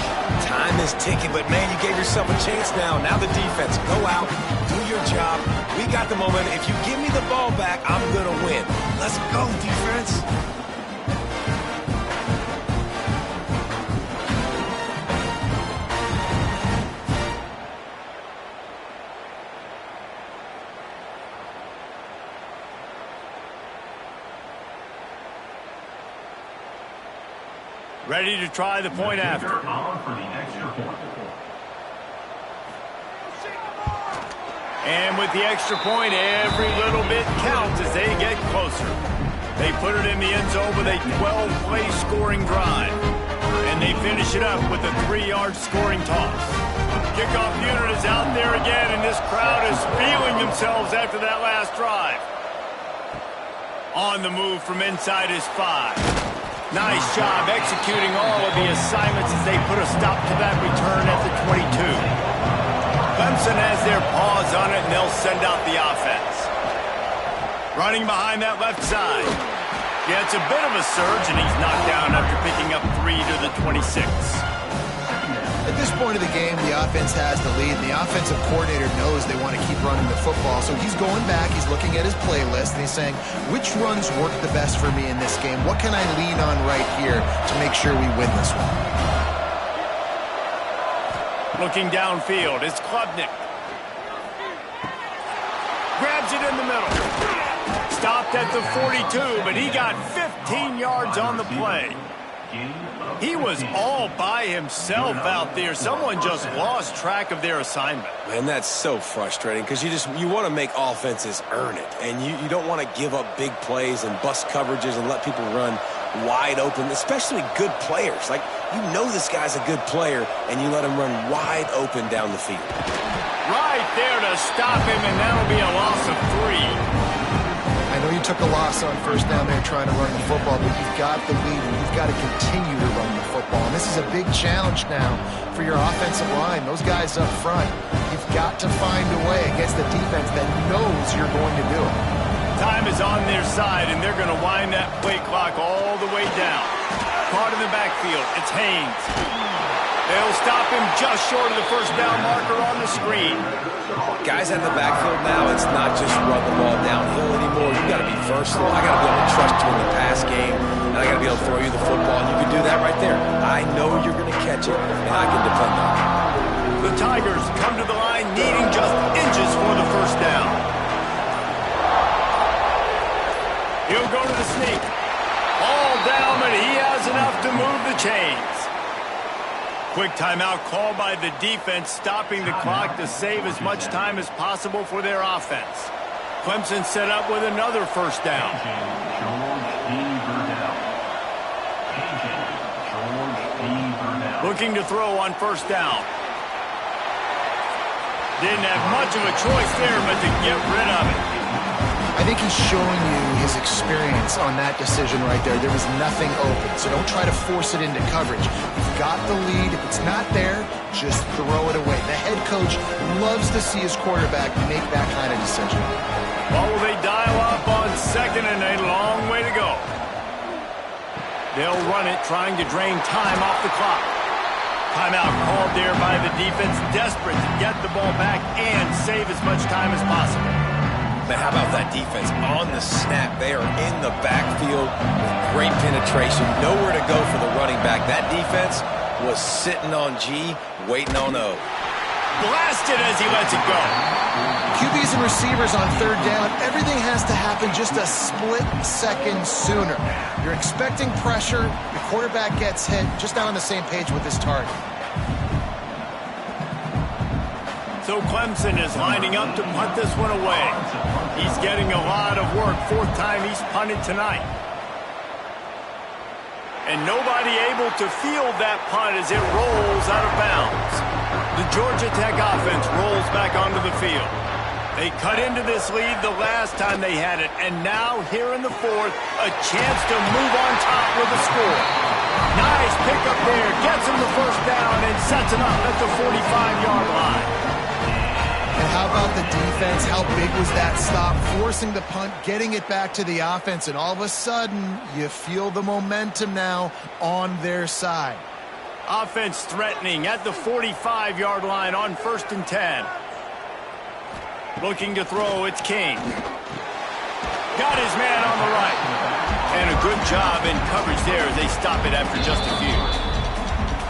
Time is ticking, but man, you gave yourself a chance now. Now the defense, go out, do your job. We got the momentum. If you give me the ball back, I'm going to win. Let's go, defense. Ready to try the point after. And with the extra point, every little bit counts as they get closer. They put it in the end zone with a 12-play scoring drive. And they finish it up with a 3-yard scoring toss. Kickoff unit is out there again, and this crowd is feeling themselves after that last drive. On the move from inside is 5. Nice job executing all of the assignments as they put a stop to that return at the 22. Clemson has their paws on it, and they'll send out the offense. Running behind that left side. Gets a bit of a surge, and he's knocked down after picking up 3 to the 26. At this point of the game, the offense has the lead. The offensive coordinator knows they want to keep running the football, so he's going back, he's looking at his playlist, and he's saying, which runs work the best for me in this game? What can I lean on right here to make sure we win this one? Looking downfield, it's Klubnik. Grabs it in the middle. Stopped at the 42, but he got 15 yards on the play. He was all by himself out there. Someone just lost track of their assignment. Man, that's so frustrating because you want to make offenses earn it, and you don't want to give up big plays and bust coverages and let people run wide open, especially good players. Like, you know this guy's a good player, and you let him run wide open down the field. Right there to stop him, and that'll be a loss of 3. I know you took a loss on first down there trying to run the football, but you've got the lead, and you've got to continue to run the football. And this is a big challenge now for your offensive line. Those guys up front, you've got to find a way against the defense that knows you're going to do it. Time is on their side, and they're going to wind that play clock all the way down. Caught in the backfield, it's Haynes. They'll stop him just short of the first down marker on the screen. Guys at the backfield now, it's not just run the ball downhill anymore. You got to be versatile. I got to be able to trust you in the pass game, and I got to be able to throw you the football, and you can do that right there. I know you're going to catch it, and I can depend on it. The Tigers come to the line needing just inches for the first down. He'll go to the sneak. All down, but he has enough to move the chains. Quick timeout called by the defense, stopping the clock to save as much time as possible for their offense. Clemson set up with another first down. Looking to throw on first down. Didn't have much of a choice there, but to get rid of it. I think he's showing you his experience on that decision right there. There was nothing open, so don't try to force it into coverage. You've got the lead. If it's not there, just throw it away. The head coach loves to see his quarterback make that kind of decision. Well, will they dial up on second and a long way to go? They'll run it, trying to drain time off the clock. Timeout called there by the defense, desperate to get the ball back and save as much time as possible. Man, how about that defense? On the snap, they are in the backfield with great penetration. Nowhere to go for the running back. That defense was sitting on G, waiting on O. Blasted as he lets it go. QBs and receivers on third down, everything has to happen just a split second sooner. You're expecting pressure, the quarterback gets hit, just not on the same page with his target. So Clemson is lining up to punt this one away. He's getting a lot of work, fourth time he's punted tonight. And nobody able to field that punt as it rolls out of bounds. The Georgia Tech offense rolls back onto the field. They cut into this lead the last time they had it, and now here in the fourth, a chance to move on top with a score. Nice pickup there, gets him the first down and sets him up at the 45-yard line. And how about the defense? How big was that stop? Forcing the punt, getting it back to the offense, and all of a sudden, you feel the momentum now on their side. Offense threatening at the 45-yard line on 1st and 10. Looking to throw, it's King. Got his man on the right. And a good job in coverage there as they stop it after just a few.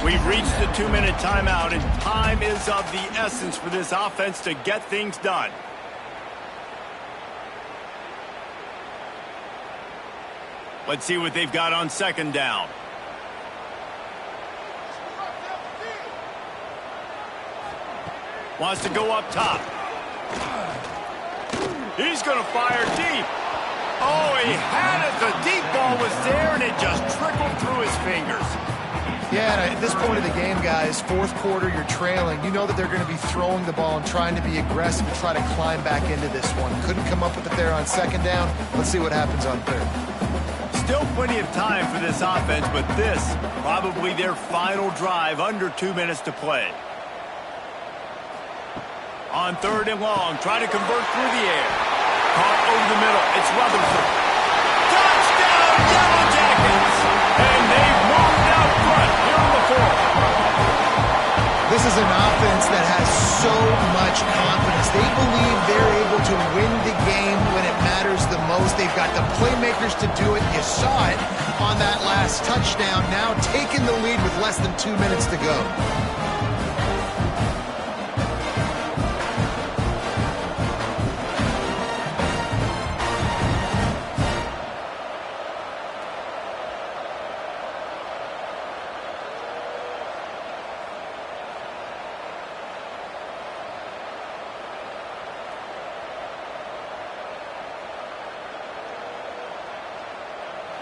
We've reached the 2-minute timeout, and time is of the essence for this offense to get things done. Let's see what they've got on 2nd down. Wants to go up top. He's going to fire deep. Oh, he had it. The deep ball was there, and it just trickled through his fingers. Yeah, and at this point of the game, guys, fourth quarter, you're trailing. You know that they're going to be throwing the ball and trying to be aggressive and try to climb back into this one. Couldn't come up with it there on 2nd down. Let's see what happens on 3rd. Still plenty of time for this offense, but this probably their final drive, under 2 minutes to play. On 3rd and long, try to convert through the air. Caught over the middle. It's Rutherford. Touchdown, Yellow Jackets! And they've moved out front here in the 4th. This is an offense that has so much confidence. They believe they're able to win the game when it matters the most. They've got the playmakers to do it. You saw it on that last touchdown. Now taking the lead with less than 2 minutes to go.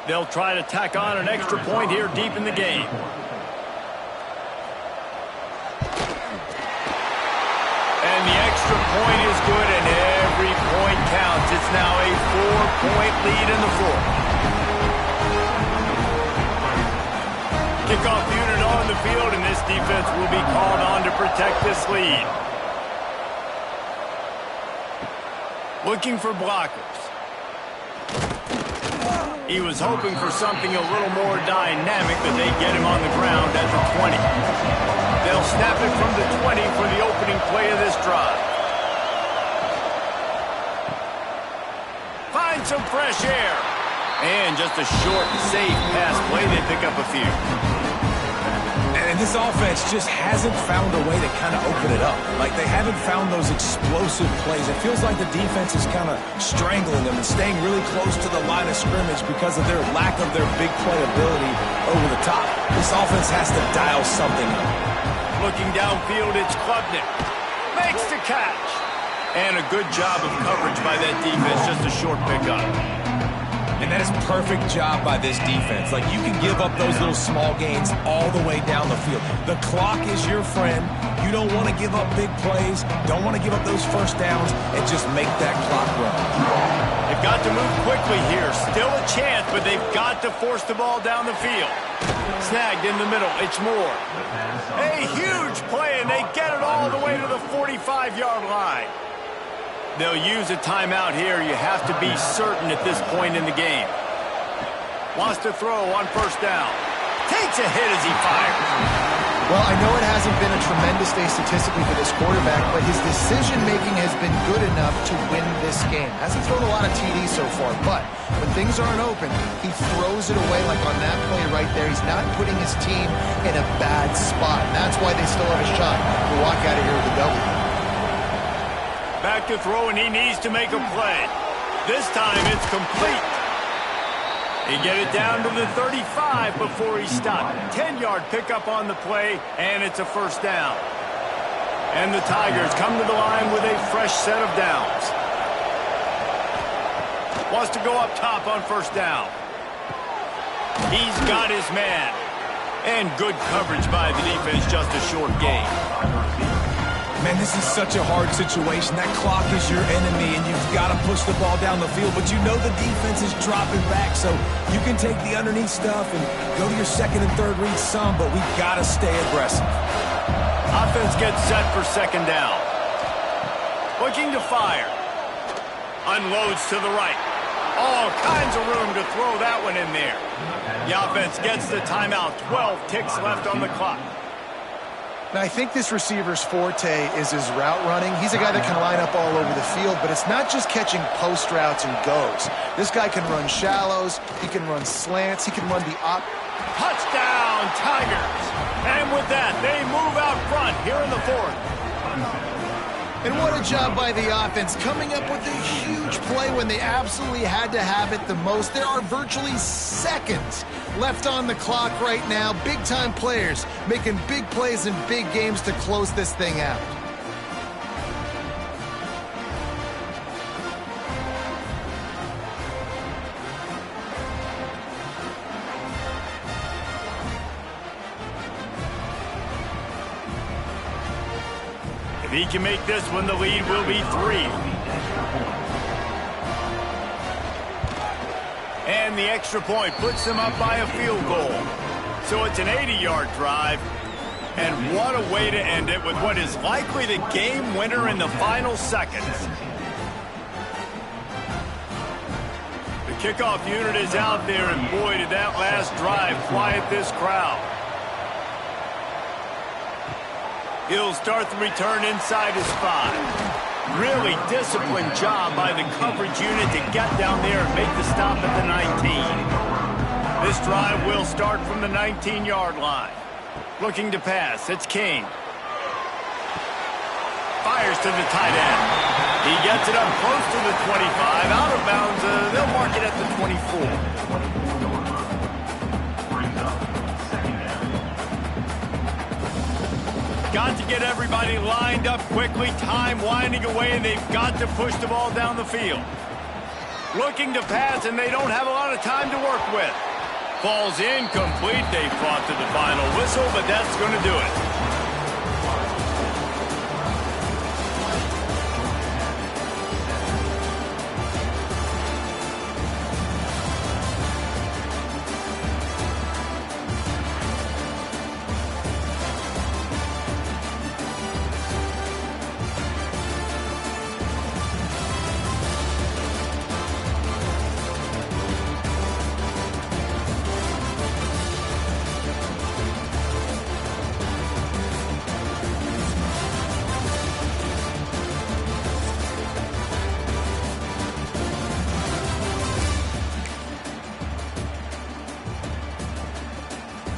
They'll try to tack on an extra point here deep in the game. And the extra point is good, and every point counts. It's now a 4-point lead in the 4th. Kickoff unit on the field, and this defense will be called on to protect this lead. Looking for blockers. He was hoping for something a little more dynamic, but they get him on the ground at the 20. They'll snap it from the 20 for the opening play of this drive. Find some fresh air. And just a short, safe pass play. They pick up a few. And this offense just hasn't found a way to kind of open it up. Like, they haven't found those explosive plays. It feels like the defense is kind of strangling them and staying really close to the line of scrimmage because of their lack of their big play ability over the top. This offense has to dial something up. Looking downfield, it's Klubnik. Makes the catch. And a good job of coverage by that defense. Just a short pickup. And that is a perfect job by this defense. Like, you can give up those little small gains all the way down the field. The clock is your friend. You don't want to give up big plays. Don't want to give up those first downs and just make that clock run. They've got to move quickly here. Still a chance, but they've got to force the ball down the field. Snagged in the middle. It's Moore. A huge play, and they get it all the way to the 45-yard line. They'll use a timeout here. You have to be certain at this point in the game. Wants to throw on 1st down. Takes a hit as he fires. Well, I know it hasn't been a tremendous day statistically for this quarterback, but his decision-making has been good enough to win this game. Hasn't thrown a lot of TDs so far, but when things aren't open, he throws it away like on that play right there. He's not putting his team in a bad spot. And that's why they still have a shot to walk out of here with a W. Back to throw, and he needs to make a play. This time it's complete. He get it down to the 35 before he stopped. 10-yard pickup on the play, and it's a first down. And the Tigers come to the line with a fresh set of downs. Wants to go up top on first down. He's got his man. And good coverage by the defense, just a short gain. Man, this is such a hard situation. That clock is your enemy, and you've got to push the ball down the field. But you know the defense is dropping back, so you can take the underneath stuff and go to your second and third read some, but we've got to stay aggressive. Offense gets set for second down. Looking to fire. Unloads to the right. All kinds of room to throw that one in there. The offense gets the timeout. 12 ticks left on the clock. Now, I think this receiver's forte is his route running. He's a guy that can line up all over the field, but it's not just catching post routes and goes. This guy can run shallows, he can run slants, he can run the Touchdown, Tigers! And with that, they move out front here in the fourth. And what a job by the offense, coming up with a huge play when they absolutely had to have it the most. There are virtually seconds left on the clock right now. Big-time players making big plays in big games to close this thing out. If he can make this one, the lead will be 3. And the extra point puts them up by a field goal. So it's an 80-yard drive. And what a way to end it with what is likely the game winner in the final seconds. The kickoff unit is out there, and boy, did that last drive quiet this crowd. He'll start the return inside his 5. Really disciplined job by the coverage unit to get down there and make the stop at the 19. This drive will start from the 19-yard line. Looking to pass, it's King. Fires to the tight end. He gets it up close to the 25, out of bounds. They'll mark it at the 24. Got to get everybody lined up quickly. Time winding away, and they've got to push the ball down the field. Looking to pass, and they don't have a lot of time to work with. Falls incomplete. They fought to the final whistle, but that's going to do it.